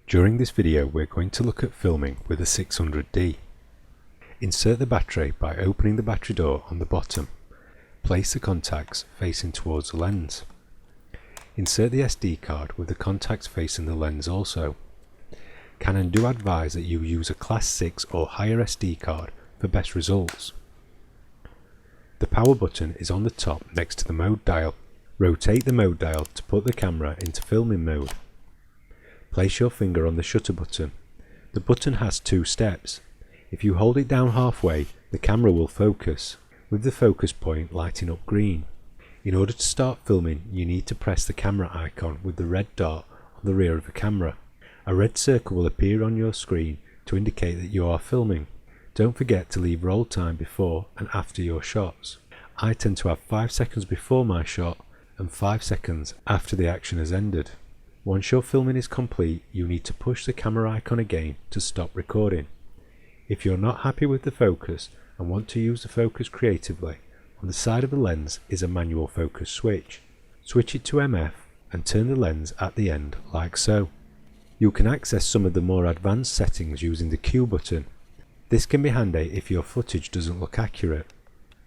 During this video we're going to look at filming with a 600D. Insert the battery by opening the battery door on the bottom. Place the contacts facing towards the lens. Insert the SD card with the contacts facing the lens also. Canon do advise that you use a Class 6 or higher SD card for best results. The power button is on the top next to the mode dial. Rotate the mode dial to put the camera into filming mode. Place your finger on the shutter button. The button has two steps. If you hold it down halfway, the camera will focus, with the focus point lighting up green. In order to start filming, you need to press the camera icon with the red dot on the rear of the camera. A red circle will appear on your screen to indicate that you are filming. Don't forget to leave roll time before and after your shots. I tend to have 5 seconds before my shot and 5 seconds after the action has ended. Once your filming is complete, you need to push the camera icon again to stop recording. If you're not happy with the focus and want to use the focus creatively, on the side of the lens is a manual focus switch. Switch it to MF and turn the lens at the end like so. You can access some of the more advanced settings using the Q button. This can be handy if your footage doesn't look accurate.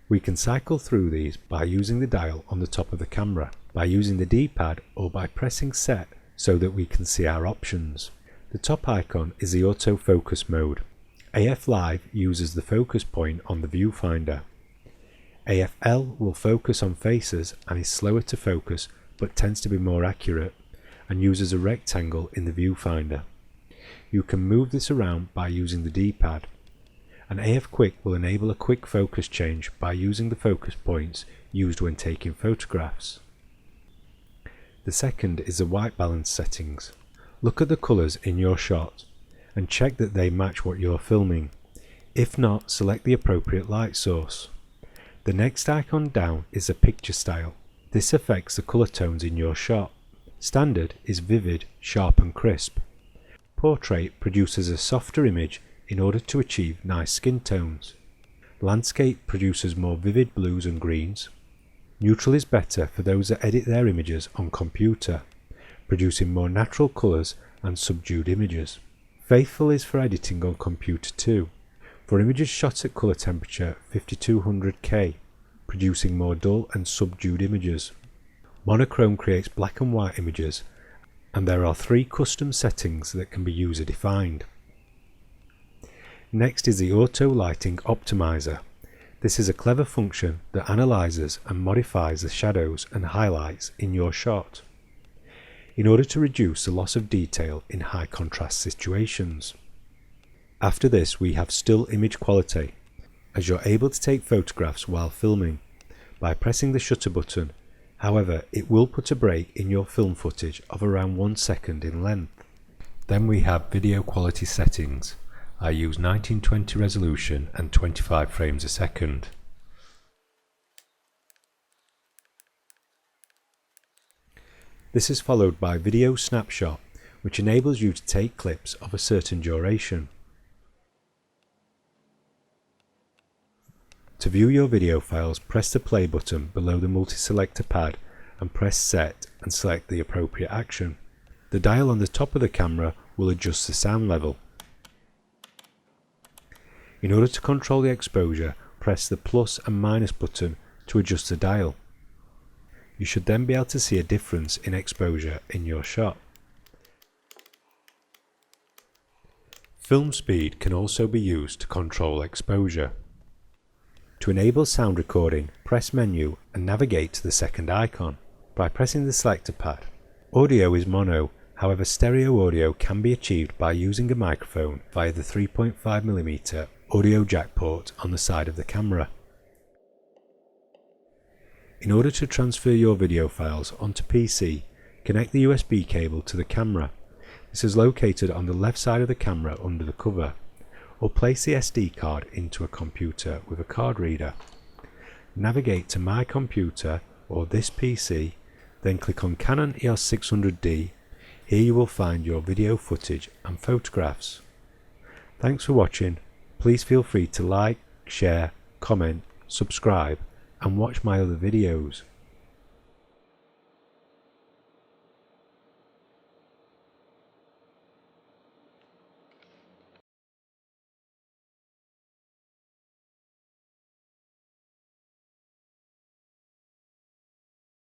We can cycle through these by using the dial on the top of the camera, by using the D-pad or by pressing set so that we can see our options. The top icon is the autofocus mode. AF Live uses the focus point on the viewfinder. AFL will focus on faces and is slower to focus but tends to be more accurate and uses a rectangle in the viewfinder. You can move this around by using the D-pad. An AF Quick will enable a quick focus change by using the focus points used when taking photographs. The second is the white balance settings. Look at the colours in your shot and check that they match what you're filming. If not, select the appropriate light source. The next icon down is the picture style. This affects the colour tones in your shot. Standard is vivid, sharp and crisp. Portrait produces a softer image in order to achieve nice skin tones. Landscape produces more vivid blues and greens. Neutral is better for those that edit their images on computer, producing more natural colours and subdued images. Faithful is for editing on computer too, for images shot at colour temperature 5200K, producing more dull and subdued images. Monochrome creates black and white images, and there are 3 custom settings that can be user defined. Next is the Auto Lighting Optimiser. This is a clever function that analyzes and modifies the shadows and highlights in your shot in order to reduce the loss of detail in high contrast situations. After this we have still image quality, as you're able to take photographs while filming by pressing the shutter button. However, it will put a break in your film footage of around 1 second in length. Then we have video quality settings. I use 1920 resolution and 25 frames a second. This is followed by video snapshot, which enables you to take clips of a certain duration. To view your video files, press the play button below the multi-selector pad and press set and select the appropriate action. The dial on the top of the camera will adjust the sound level. In order to control the exposure, press the plus and minus button to adjust the dial. You should then be able to see a difference in exposure in your shot. Film speed can also be used to control exposure. To enable sound recording, press menu and navigate to the second icon by pressing the selector pad. Audio is mono, however stereo audio can be achieved by using a microphone via the 3.5mm audio jack port on the side of the camera. In order to transfer your video files onto PC, connect the USB cable to the camera. This is located on the left side of the camera under the cover, or place the SD card into a computer with a card reader. Navigate to My Computer or This PC, then click on Canon EOS 600D. Here you will find your video footage and photographs. Thanks for watching. Please feel free to like, share, comment, subscribe and watch my other videos.